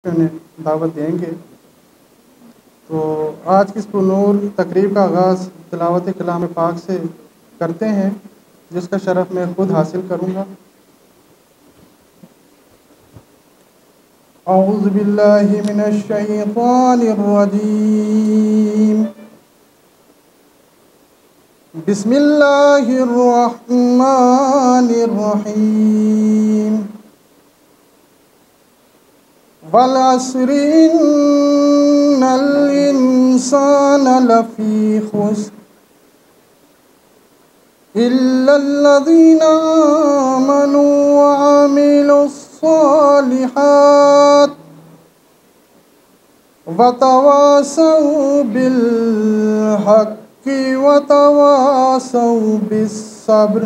انہیں دعوت دیں گے۔ تو آج کی اس پرنور تقریب کا آغاز تلاوت کلام پاک سے کرتے ہیں، جس کا شرف میں خود حاصل کروں گا۔ اعوذ باللہ من الشیطان الرجیم، بسم اللہ الرحمن الرحیم۔ والعصر ان الانسان لفی خسر الا الذین آمنوا وعملوا الصالحات وتواصوا بالحق وتواصوا بالصبر،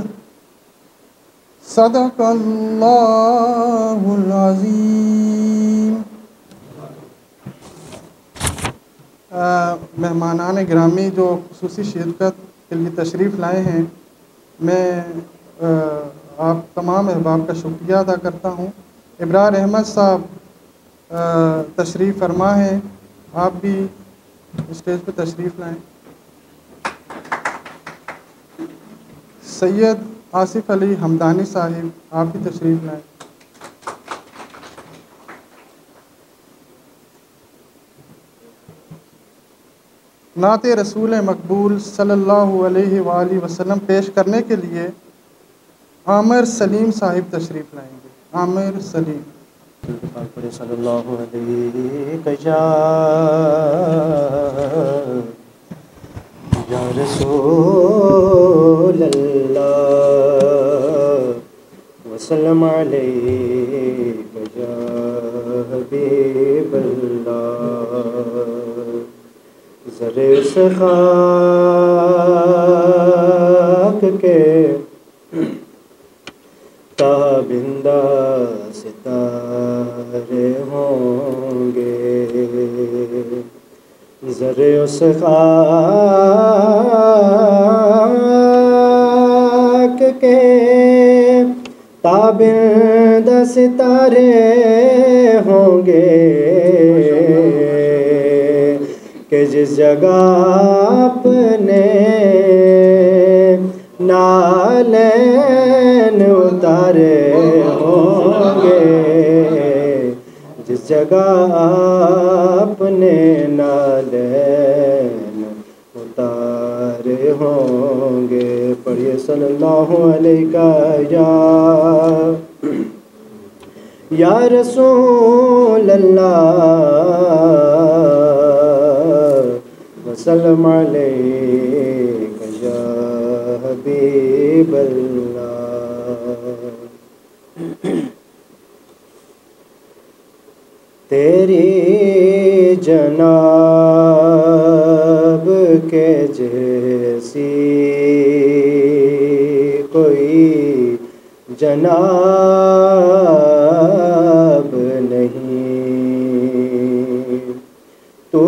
صدق اللہ العظیم۔ مہمانان گرامی جو خصوصی شرکت کے لیے تشریف لائے ہیں، میں آپ تمام احباب کا شکریہ ادا کرتا ہوں۔ ابرار احمد صاحب تشریف فرما ہیں، آپ بھی اسٹیج پہ تشریف لائیں۔ سید آصف علی حمدانی صاحب، آپ بھی تشریف لائیں۔ نعت رسول مقبول صلی اللہ علیہ وآلہ وسلم پیش کرنے کے لیے عامر سلیم صاحب تشریف لائیں گے۔ عامر سلیم۔ صلی اللہ علیہ یا رسول اللہ وسلم علیک یا حبیب اللہ، ذرے سے خاک کے تابندہ ستارے ہوں گے، ذرے اس خاک کے تابندہ ستارے ہوں گے کہ جس جگہ اپنے نالین اتارے ہوں گے، جس جگہ اپنے نالین اتارے ہوں گے۔ پڑھیے صلی اللہ علیہ یا رسول اللہ وسلم علیک یا حبیب اللہ۔ تیری جناب کے جیسی کوئی جناب نہیں، تو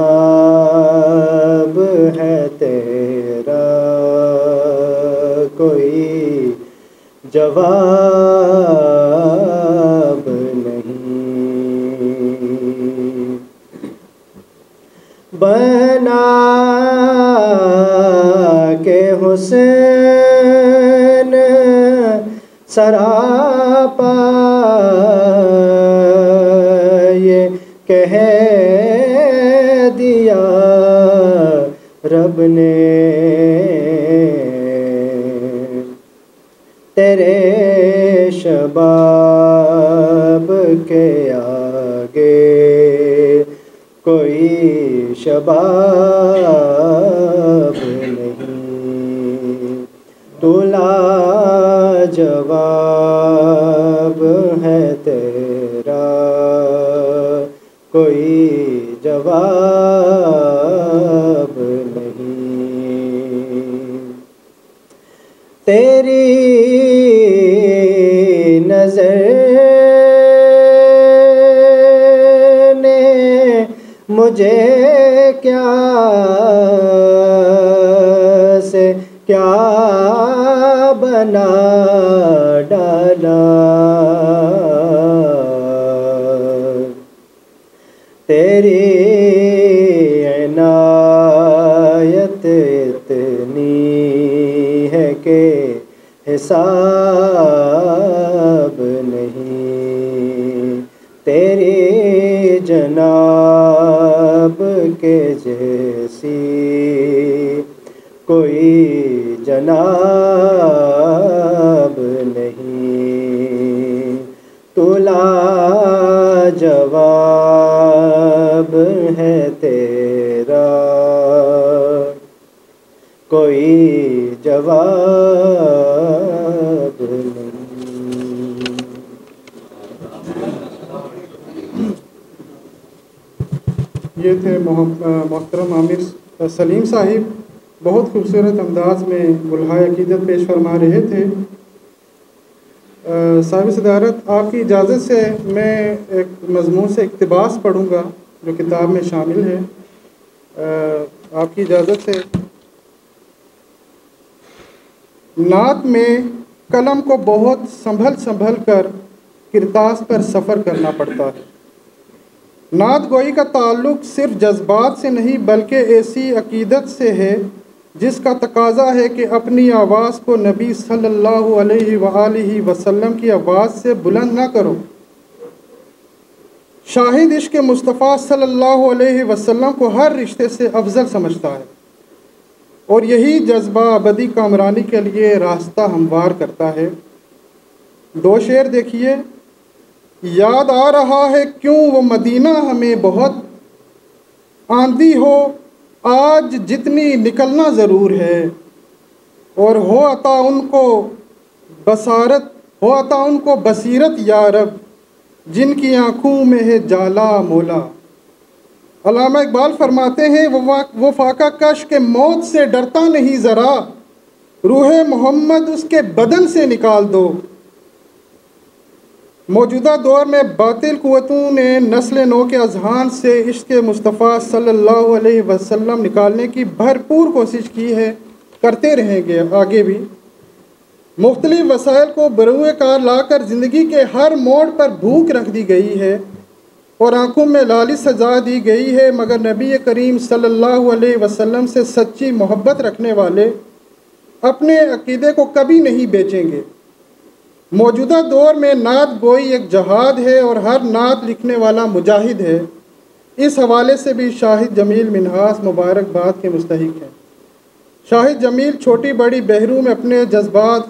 لاجواب ہے تیرا کوئی جواب نہیں، بنا کے حسین سراپا یہ کہہ دیا رب نے، تیرے شباب کے آگے کوئی شباب نہیں، تو لاجواب ہے تیرا کوئی جواب نہیں، تیری نظر نے مجھے کیا سے کیا بنا ڈالا، حساب نہیں، تیری جناب کے جیسی کوئی جناب نہیں، تو لاجواب ہے تیرا، کوئی جواب نہیں۔ یہ تھے محترم عامر سلیم صاحب، بہت خوبصورت انداز میں ملحۂ عقیدت پیش فرما رہے تھے۔ صاحب صدارت، آپ کی اجازت سے میں ایک مضمون سے اقتباس پڑھوں گا جو کتاب میں شامل ہے، آپ کی اجازت سے۔ نعت میں قلم کو بہت سنبھل کر کرتاس پر سفر کرنا پڑتا ہے۔ نعت گوئی کا تعلق صرف جذبات سے نہیں بلکہ ایسی عقیدت سے ہے جس کا تقاضا ہے کہ اپنی آواز کو نبی صلی اللہ علیہ وآلہ وسلم کی آواز سے بلند نہ کرو۔ شاہد عشق مصطفیٰ صلی اللہ علیہ وسلم کو ہر رشتے سے افضل سمجھتا ہے، اور یہی جذبہ ابدی کامرانی کے لیے راستہ ہموار کرتا ہے۔ دو شعر دیکھیے۔ یاد آ رہا ہے کیوں وہ مدینہ ہمیں بہت، آندھی ہو آج جتنی نکلنا ضرور ہے، اور ہو عطا ان کو بصیرت یا رب، جن کی آنکھوں میں ہے جالا مولا۔ علامہ اقبال فرماتے ہیں وہ فاقہ کش کے موت سے ڈرتا نہیں ذرا، روح محمد اس کے بدن سے نکال دو۔ موجودہ دور میں باطل قوتوں نے نسل نو کے اذہان سے عشق مصطفیٰ صلی اللہ علیہ وسلم نکالنے کی بھرپور کوشش کی ہے، کرتے رہیں گے آگے بھی۔ مختلف وسائل کو بروئے کار لا کر زندگی کے ہر موڑ پر بھوک رکھ دی گئی ہے اور آنکھوں میں لالچ سجا دی گئی ہے، مگر نبی کریم صلی اللہ علیہ وسلم سے سچی محبت رکھنے والے اپنے عقیدے کو کبھی نہیں بیچیں گے۔ موجودہ دور میں نعت گوئی ایک جہاد ہے اور ہر نعت لکھنے والا مجاہد ہے۔ اس حوالے سے بھی شاہد جمیل منہاس مبارکباد کے مستحق ہیں۔ شاہد جمیل چھوٹی بڑی بحروں میں اپنے جذبات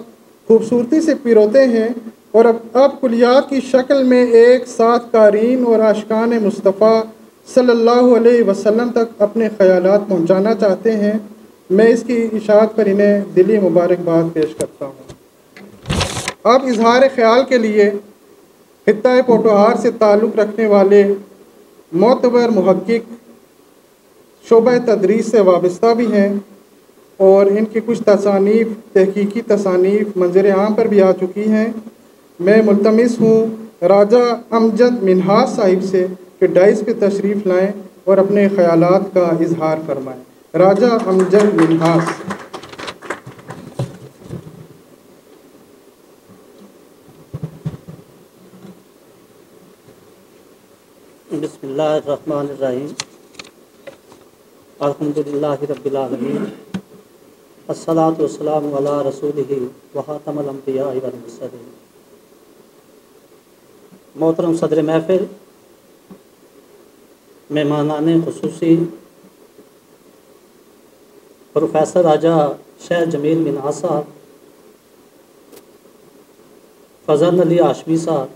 خوبصورتی سے پیروتے ہیں اور اب کلیات کی شکل میں ایک ساتھ قارئین اور عاشقان مصطفیٰ صلی اللہ علیہ وسلم تک اپنے خیالات پہنچانا چاہتے ہیں۔ میں اس کی اشاعت پر انہیں دلی مبارکباد پیش کرتا ہوں۔ اب اظہار خیال کے لیے خطۂ پوٹوہار سے تعلق رکھنے والے معتبر محقق، شعبہ تدریس سے وابستہ بھی ہیں، اور ان کی کچھ تصانیف، تحقیقی تصانیف منظر عام پر بھی آ چکی ہیں۔ میں ملتمس ہوں راجہ امجد منہاس صاحب سے کہ ڈائس پہ تشریف لائیں اور اپنے خیالات کا اظہار فرمائیں۔ راجہ امجد منہاس۔ بسم اللہ الرحمن الرحیم، الحمدللہ رب العالمین، الصلاۃ والسلام علی رسولہ وخاتم الانبیاء والمرسلین۔ محترم صدر محفل، مہمانان خصوصی، پروفیسر راجہ شیخ جمیل منہاس صاحب، فضل علی ہاشمی صاحب،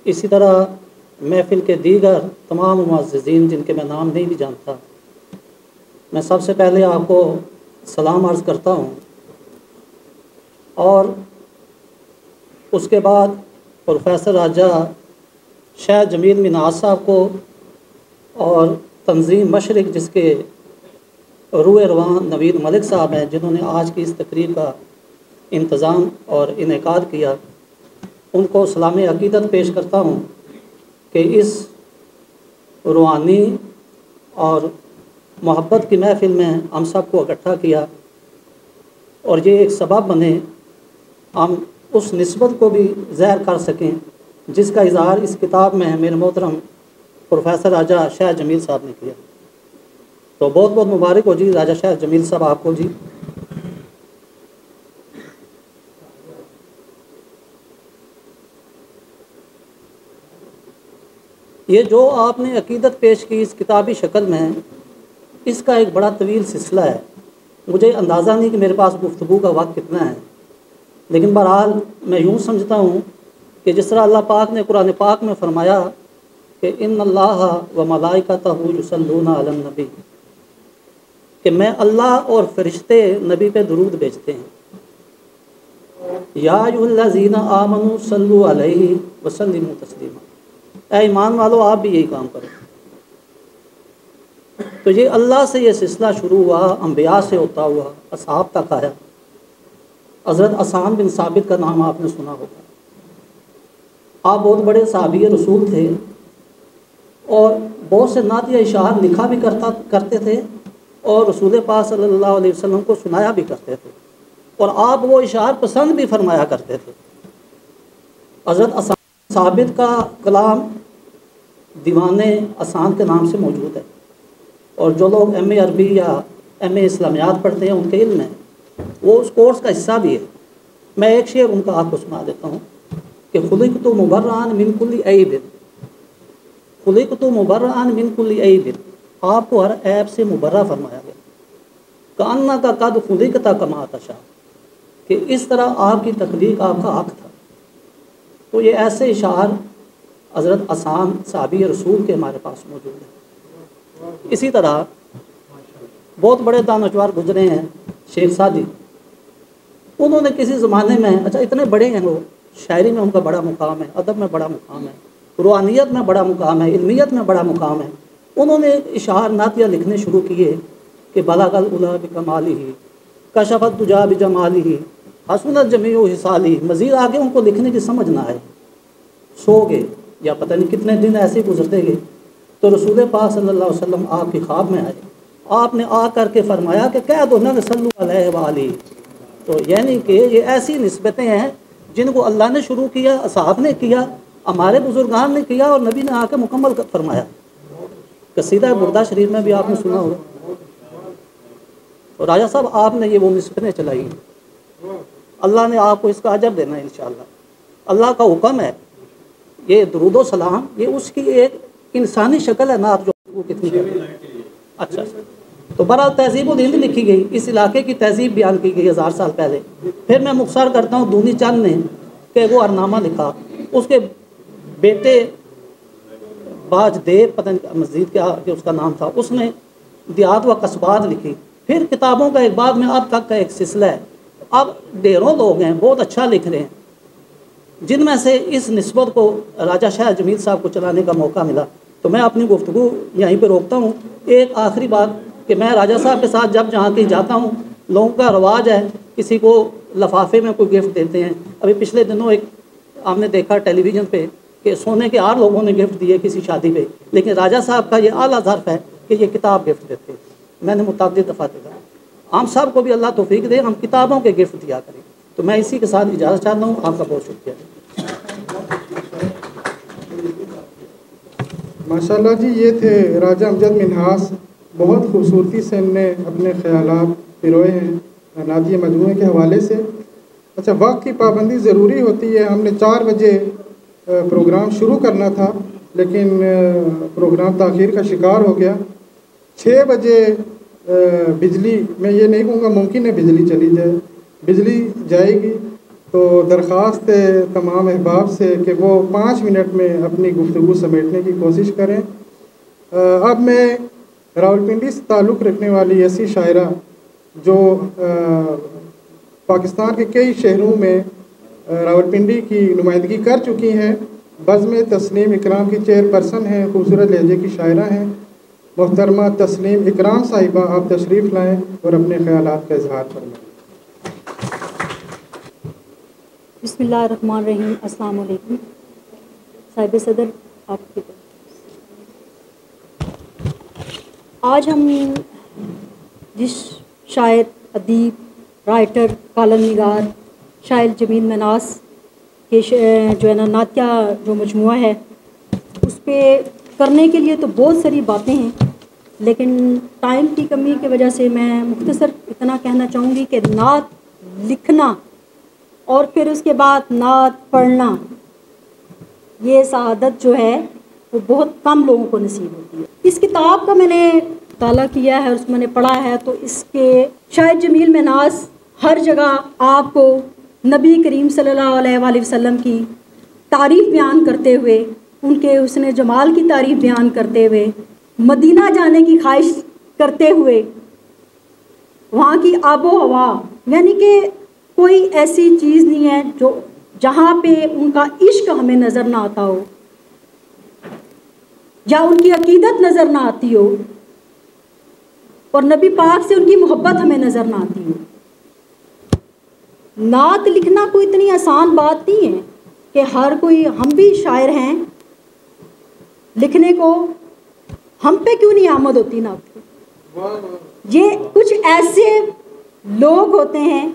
اسی طرح محفل کے دیگر تمام معززین جن کے میں نام نہیں بھی جانتا، میں سب سے پہلے آپ کو سلام عرض کرتا ہوں، اور اس کے بعد پروفیسر راجہ شیخ جمیل منہاس صاحب کو اور تنظیم مشرق جس کے روح روان نوید ملک صاحب ہیں، جنہوں نے آج کی اس تقریب کا انتظام اور انعقاد کیا، ان کو سلام عقیدت پیش کرتا ہوں کہ اس روحانی اور محبت کی محفل میں ہم سب کو اکٹھا کیا، اور یہ ایک سبب بنے ہم اس نسبت کو بھی ظاہر کر سکیں جس کا اظہار اس کتاب میں میرے محترم پروفیسر راجہ شیخ جمیل صاحب نے کیا۔ تو بہت بہت مبارک ہو جی راجہ شیخ جمیل صاحب آپ کو جی۔ یہ جو آپ نے عقیدت پیش کی اس کتابی شکل میں، اس کا ایک بڑا طویل سلسلہ ہے، مجھے اندازہ نہیں کہ میرے پاس گفتگو کا وقت کتنا ہے، لیکن بہرحال میں یوں سمجھتا ہوں کہ جس طرح اللہ پاک نے قرآن پاک میں فرمایا کہ ان اللہ و ملائکتہ یصلون علی النبی، کہ میں اللہ اور فرشتے نبی پہ درود بھیجتے ہیں، یا ایھا الذین آمنوا صلوا علیہ وسلموا تسلیما، اے ایمان والو آپ بھی یہی کام کرو۔ تو یہ اللہ سے یہ سلسلہ شروع ہوا، انبیاء سے ہوتا ہوا اصحاب تک آیا۔ حضرت حسان بن ثابت کا نام آپ نے سنا ہوگا، آپ بہت بڑے صحابی رسول تھے اور بہت سے نعتیہ اشعار لکھا بھی کرتے تھے اور رسول پاک صلی اللہ علیہ وسلم کو سنایا بھی کرتے تھے، اور آپ وہ اشعار پسند بھی فرمایا کرتے تھے۔ حضرت حسان ثابت کا کلام دیوان حسان کے نام سے موجود ہے، اور جو لوگ ایم اے عربی یا ایم اے اسلامیات پڑھتے ہیں ان کے علم ہے، وہ اس کورس کا حصہ بھی ہے۔ میں ایک شعر ان کا آپ کو سنا دیتا ہوں کہ خلقت مبرئا من کل عیب، خلقت مبرئا من کل عیب، آپ کو ہر عیب سے مبرہ فرمایا گیا، کأنک قد خلقت کما تشاء، کہ اس طرح آپ کی تخلیق آپ کا حق تھا۔ تو یہ ایسے اشعار حضرت حسان صحابی رسول کے ہمارے پاس موجود ہیں۔ اسی طرح بہت بڑے دانشور گزرے ہیں، شیخ سعدی، انہوں نے کسی زمانے میں، اچھا اتنے بڑے ہیں وہ، شاعری میں ان کا بڑا مقام ہے، ادب میں بڑا مقام ہے، روحانیت میں بڑا مقام ہے، علمیت میں بڑا مقام ہے، انہوں نے اشعار نعتیہ لکھنے شروع کیے کہ بلغ العلا بکمالہ، کشف الدجی بجمالہ، حسنت جمیع خصالہ، مزید آگے ان کو لکھنے کی سمجھ نہ آئے، سو گئے یا پتہ نہیں کتنے دن ایسے گزرتے گئے، تو رسول پاک صلی اللہ علیہ وسلم آپ کی خواب میں آئے، آپ نے آ کر کے فرمایا کہ کہہ دو نہ صلو علیہ وآلہ، تو یعنی کہ یہ ایسی نسبتیں ہیں جن کو اللہ نے شروع کیا، اصحاب نے کیا، ہمارے بزرگان نے کیا، اور نبی نے آ کے مکمل فرمایا۔ قصیدہ بردہ شریف میں بھی آپ نے سنا ہوگا، اور راجہ صاحب آپ نے یہ وہ نسبتیں چلائی ہیں، اللہ نے آپ کو اس کا اجر دینا ہے انشاءاللہ۔ اللہ کا حکم ہے، یہ درود و سلام یہ اس کی ایک انسانی شکل ہے، نعت جو وہ کتنی اچھا۔ تو برحال تہذیب الہند لکھی گئی، اس علاقے کی تہذیب بیان کی گئی 1000 سال پہلے۔ پھر میں مختصر کرتا ہوں، دونی چند نے کہ وہ ارنامہ لکھا، اس کے بیٹے باج دیو پتہ نہیں مزید کیا کہ اس کا نام تھا، اس نے دیہات و قصبات لکھی۔ پھر کتابوں کا ایک بعد میں اب تک کا ایک سلسلہ ہے، اب ڈھیروں لوگ ہیں بہت اچھا لکھ رہے ہیں، جن میں سے اس نسبت کو راجہ شاہ جمیل صاحب کو چلانے کا موقع ملا، تو میں اپنی گفتگو یہیں پہ روکتا ہوں۔ ایک آخری بات کہ میں راجہ صاحب کے ساتھ جب جہاں کہیں جاتا ہوں، لوگوں کا رواج ہے کسی کو لفافے میں کوئی گفٹ دیتے ہیں۔ ابھی پچھلے دنوں ایک آپ نے دیکھا ٹیلی ویژن پہ کہ سونے کے 8 لوگوں نے گفٹ دیے کسی شادی پہ، لیکن راجہ صاحب کا یہ اعلیٰ ظرف ہے کہ یہ کتاب گفٹ دیتے ہیں۔ میں نے متعدد دفعہ دیکھا، عام صاحب کو بھی اللہ توفیق دے، ہم کتابوں کے گفٹ دیا کریں۔ تو میں اسی کے ساتھ اجازت چاہتا ہوں، آپ کا بہت شکریہ۔ ماشاءاللہ جی، یہ تھے راجہ امجد منہاس، بہت خوبصورتی سے ان نے اپنے خیالات پروئے ہیں نعتیہ مجموعے کے حوالے سے۔ اچھا، وقت کی پابندی ضروری ہوتی ہے، ہم نے 4 بجے پروگرام شروع کرنا تھا، لیکن پروگرام تاخیر کا شکار ہو گیا۔ 6 بجے بجلی، میں یہ نہیں کہوں گا ممکن ہے بجلی چلی جائے، بجلی جائے گی، تو درخواست ہے تمام احباب سے کہ وہ 5 منٹ میں اپنی گفتگو سمیٹنے کی کوشش کریں۔ اب میں راولپنڈی سے تعلق رکھنے والی ایسی شاعرہ جو پاکستان کے کئی شہروں میں راولپنڈی کی نمائندگی کر چکی ہیں، بزم تسلیم اکرام کی چیئرپرسن ہیں، خوبصورت لہجے کی شاعرہ ہیں، محترمہ تسلیم اکرام صاحبہ، آپ تشریف لائیں اور اپنے خیالات کا اظہار فرمائیں۔ بسم اللہ الرحمن الرحیم۔ السلام علیکم صاحب صدر، آپ کی طرف آج ہم جس شاعر، ادیب، رائٹر، کالم نگار شاعر جمیل منہاس کے جو ہے نا نعتیہ جو مجموعہ ہے، اس پہ کرنے کے لیے تو بہت ساری باتیں ہیں، لیکن ٹائم کی کمی کی وجہ سے میں مختصر اتنا کہنا چاہوں گی کہ نعت لکھنا اور پھر اس کے بعد نعت پڑھنا، یہ سعادت جو ہے وہ بہت کم لوگوں کو نصیب ہوتی ہے۔ اس کتاب کا میں نے مطالعہ کیا ہے اور اس میں نے پڑھا ہے، تو اس کے شاید جمیل مناس ہر جگہ آپ کو نبی کریم صلی اللہ علیہ وآلہ وسلم کی تعریف بیان کرتے ہوئے، ان کے حسن جمال کی تعریف بیان کرتے ہوئے، مدینہ جانے کی خواہش کرتے ہوئے، وہاں کی آب و ہوا، یعنی کہ کوئی ایسی چیز نہیں ہے جو جہاں پہ ان کا عشق ہمیں نظر نہ آتا ہو یا ان کی عقیدت نظر نہ آتی ہو اور نبی پاک سے ان کی محبت ہمیں نظر نہ آتی ہو۔ نعت لکھنا کوئی اتنی آسان بات نہیں ہے کہ ہر کوئی، ہم بھی شاعر ہیں، لکھنے کو ہم پہ کیوں نہیں آمد ہوتی نعت کو؟ یہ کچھ ایسے لوگ ہوتے ہیں،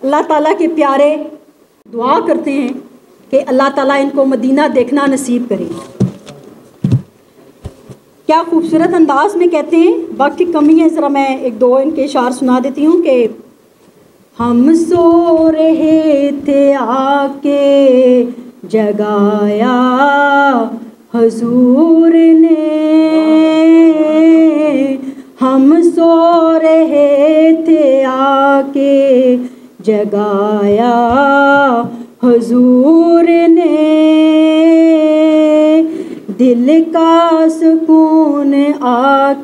اللہ تعالیٰ کے پیارے، دعا کرتے ہیں کہ اللہ تعالیٰ ان کو مدینہ دیکھنا نصیب کرے۔ کیا خوبصورت انداز میں کہتے ہیں، وقت کی کمی ہے، ذرا میں ایک دو ان کے اشعار سنا دیتی ہوں کہ ہم سو رہے تھے آ کے جگایا حضور نے، ہم سو رہے تھے آ کے جگایا حضور نے، دل کا سکون آ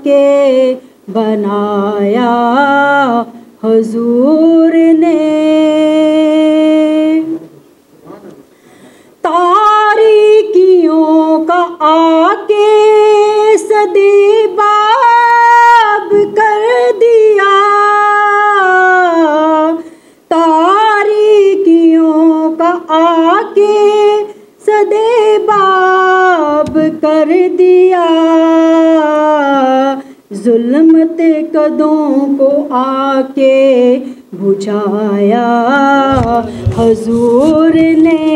کے بنایا حضور نے، تاریکیوں کا آ کے سدباب کر دیا، تاریکیوں کا آ کے سدباب کر دیا، ظلمت قدوں کو آ کے بجھایا حضور نے،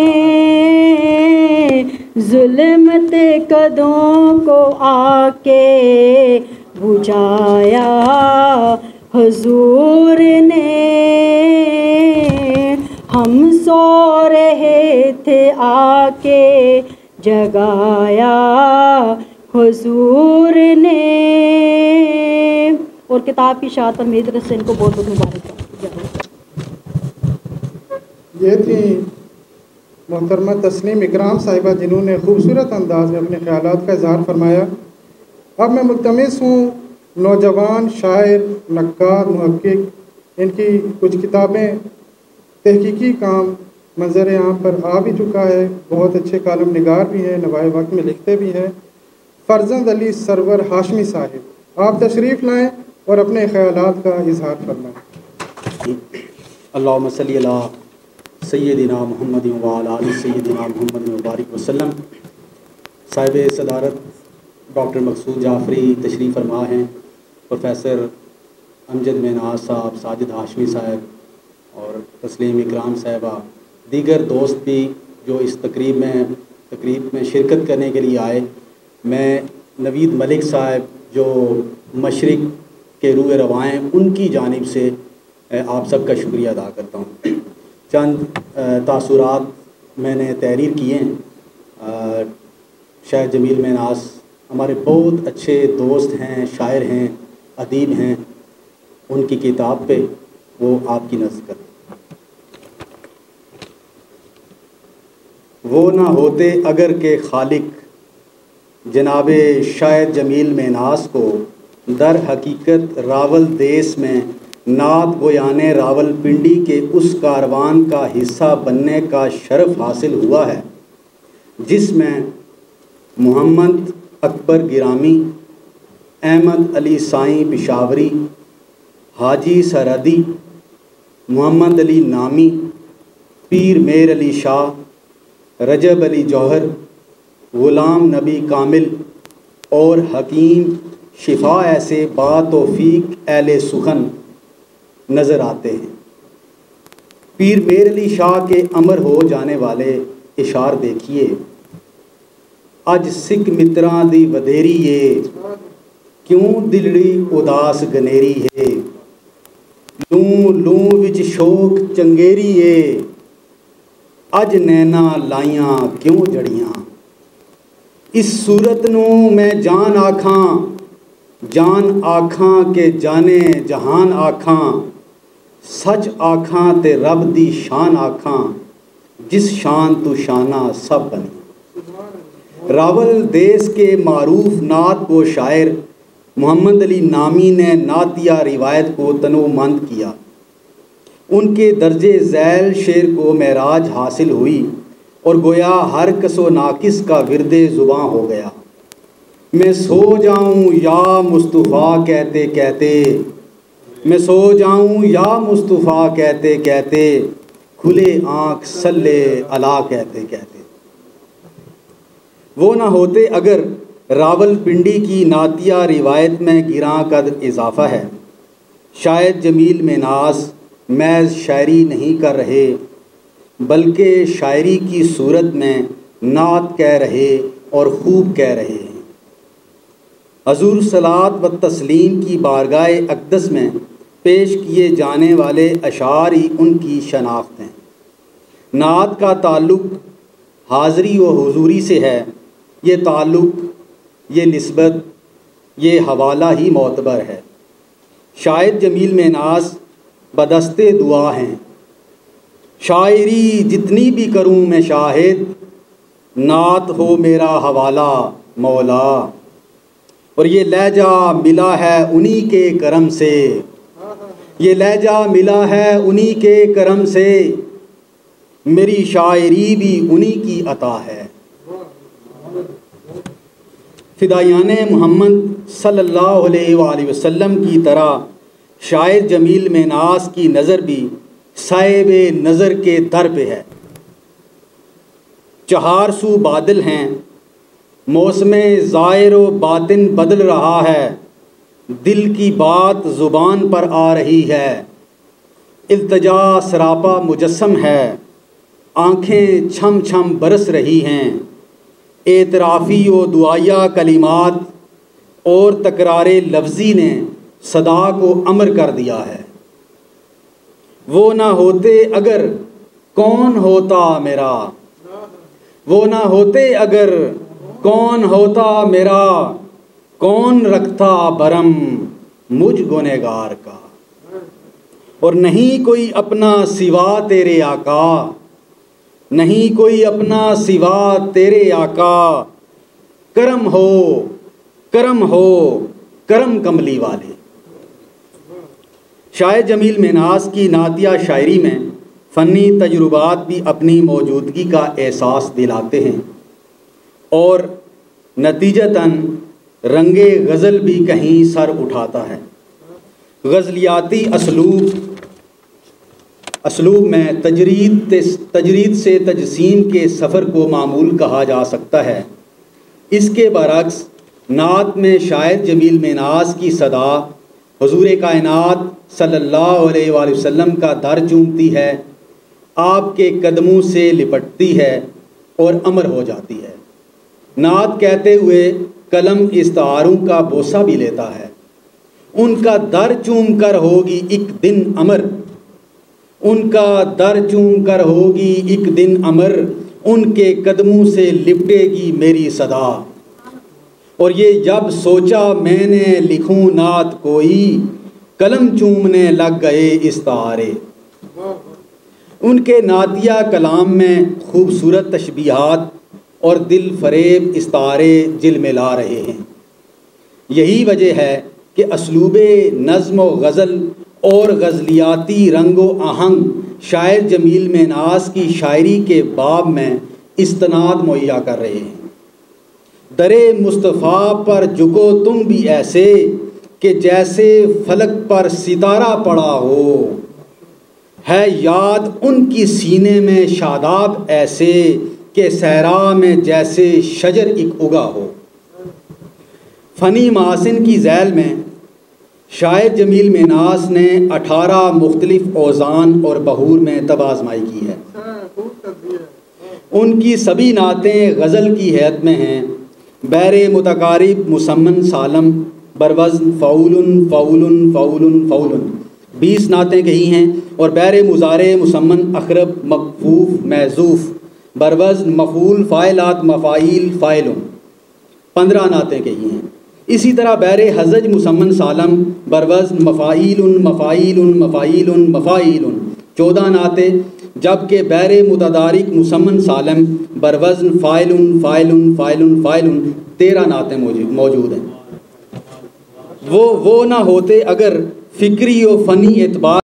ظلمت قدوں کو آ کے بجھایا حضور نے، ہم سو رہے تھے آ کے جگایا حضور نے۔ اور کتاب کی اشاعت اور میری طرف سے ان کو بہت بہت مبارک۔ یہ تھی محترمہ تسنیم اکرام صاحبہ، جنہوں نے خوبصورت انداز میں اپنے خیالات کا اظہار فرمایا۔ اب میں ملتمس ہوں نوجوان شاعر، نقاد، محقق، ان کی کچھ کتابیں، تحقیقی کام منظر عام پر آ بھی چکا ہے، بہت اچھے کالم نگار بھی ہیں، نوائے وقت میں لکھتے بھی ہیں، فرزند علی سرور ہاشمی صاحب، آپ تشریف لائیں اور اپنے خیالات کا اظہار فرمائیں۔ اللہم صلی علی سیدنا محمد وعلی آل سیدنا محمد مبارک وسلم۔ صاحب صدارت ڈاکٹر مقصود جعفری تشریف فرما ہیں، پروفیسر امجد مناز صاحب، ساجد ہاشمی صاحب اور تسلیم اکرام صاحبہ، دیگر دوست بھی جو اس تقریب میں شرکت کرنے کے لیے آئے۔ میں نوید ملک صاحب جو مشرق کے روئے رواں ہیں، ان کی جانب سے آپ سب کا شکریہ ادا کرتا ہوں۔ چند تاثرات میں نے تحریر کیے ہیں۔ شاعر جمیل مناس ہمارے بہت اچھے دوست ہیں، شاعر ہیں، ادیب ہیں، ان کی کتاب پہ وہ آپ کی نظر کریں۔ وہ نہ ہوتے اگر کہ خالق جناب شاعر جمیل مناس کو در حقیقت راول دیس میں نعت گویانے راول پنڈی کے اس کاروان کا حصہ بننے کا شرف حاصل ہوا ہے جس میں محمد اکبر گرامی، احمد علی سائیں پشاوری، حاجی سرحدی، محمد علی نامی، پیر میر علی شاہ، رجب علی جوہر، غلام نبی کامل اور حکیم شفا ایسے با توفیق اہل سخن نظر آتے ہیں۔ پیر میر علی شاہ کے امر ہو جانے والے اشعار دیکھیے۔ اج سکھ متراں دی ودھیری ہے، کیوں دلڑی اداس گنیری ہے، لوں لوں وچ شوق چنگیری ہے، اج نینا لائیاں کیوں جڑیاں، اس صورت نو میں جان آکھاں کے جانے جہان آکھاں، سچ آکھاں تے رب دی شان آکھاں، جس شان تو شانہ سب بنی۔ راول دیس کے معروف نعت کو شاعر محمد علی نامی نے نعتیہ روایت کو تنوع مند کیا۔ ان کے درجے ذیل شعر کو معراج حاصل ہوئی اور گویا ہر کس و ناقص کا ورد زباں ہو گیا۔ میں سو جاؤں یا مصطفیٰ کہتے کہتے، میں سو جاؤں یا مصطفیٰ کہتے کہتے، کھلے آنکھ صلی اللہ کہتے کہتے۔ وہ نہ ہوتے اگر راول پنڈی کی نعتیہ روایت میں گراں قدر اضافہ ہے۔ شاید جمیل مناس محض شاعری نہیں کر رہے بلکہ شاعری کی صورت میں نعت کہہ رہے اور خوب کہہ رہے ہیں۔ حضور صلاۃ و تسلیم کی بارگاہ اقدس میں پیش کیے جانے والے اشعار ہی ان کی شناخت ہیں۔ نعت کا تعلق حاضری و حضوری سے ہے۔ یہ تعلق، یہ نسبت، یہ حوالہ ہی معتبر ہے۔ شاید جمیل مناس بدستِ دعا ہیں، شاعری جتنی بھی کروں میں شاہد، نعت ہو میرا حوالہ مولا۔ اور یہ لہجہ ملا ہے انہی کے کرم سے، یہ لہجہ ملا ہے انہی کے کرم سے، میری شاعری بھی انہی کی عطا ہے۔ فدائیان محمد صلی اللہ علیہ وآلہ وسلم کی طرح شاعر جمیل مناس کی نظر بھی صاحب نظر کے در پہ ہے۔ چہار سو بادل ہیں، موسم ظاہر و باطن بدل رہا ہے، دل کی بات زبان پر آ رہی ہے، التجا سراپا مجسم ہے، آنکھیں چھم چھم برس رہی ہیں، اعترافی و دعائیہ کلمات اور تکرار لفظی نے صدا کو امر کر دیا ہے۔ وہ نہ ہوتے اگر کون ہوتا میرا، وہ نہ ہوتے اگر کون ہوتا میرا، کون رکھتا برم مجھ گنہگار کا۔ اور نہیں کوئی اپنا سوا تیرے آقا، نہیں کوئی اپنا سوا تیرے آقا، کرم ہو کرم ہو کرم کملی والے۔ شاعر جمیل مناس کی نعتیہ شاعری میں فنی تجربات بھی اپنی موجودگی کا احساس دلاتے ہیں اور نتیجتاً رنگ غزل بھی کہیں سر اٹھاتا ہے۔ غزلیاتی اسلوب میں تجرید سے تجسیم کے سفر کو معمول کہا جا سکتا ہے۔ اس کے برعکس نعت میں شاعر جمیل مناس کی صدا حضور کائنات صلی اللہ علیہ وآلہ وسلم کا در چومتی ہے، آپ کے قدموں سے لپٹتی ہے اور امر ہو جاتی ہے۔ نعت کہتے ہوئے قلم استعاروں کا بوسہ بھی لیتا ہے۔ ان کا در چوم کر ہوگی ایک دن امر، ان کا در چوم کر ہوگی ایک دن امر، ان کے قدموں سے لپٹے گی میری صدا۔ اور یہ جب سوچا میں نے لکھوں نعت کوئی، قلم چومنے لگ گئے استعارے۔ ان کے نعتیہ کلام میں خوبصورت تشبیہات اور دل فریب استعارے جلملا رہے ہیں۔ یہی وجہ ہے کہ اسلوب نظم و غزل اور غزلیاتی رنگ و آہنگ شاعر جمیل مناس کی شاعری کے باب میں استناد مہیا کر رہے ہیں۔ درے مصطفیٰ پر جھکو تم بھی ایسے کہ جیسے فلک پر ستارہ پڑا ہو، ہے یاد ان کی سینے میں شاداب ایسے کہ صحرا میں جیسے شجر ایک اگا ہو۔ فنی محاسن کی ذیل میں شاعر جمیل مناس نے 18 مختلف اوزان اور بحور میں طب آزمائی کی ہے۔ ان کی سبھی نعتیں غزل کی حیت میں ہیں۔ بیر متقارب مسمن سالم بروزن فعول فعول فعول فعول 20 نعتیں کہی ہیں، اور بیر مضارع مسمن اخرب مقفوف محذوف بروزن مفعول فاعلات مفاعیل فاعل 15 نعتیں کہی ہیں. اسی طرح بیر حزج مسمن سالم بروزن مفاعیل مفاعیل مفاعیل مفاعیل 14 نعتیں، جبکہ بیر متدارک مسمن سالم بروزن فاعل فاعل فاعل فاعل 13 نعتیں موجود ہیں. وہ نہ ہوتے اگر فکری و فنی اعتبار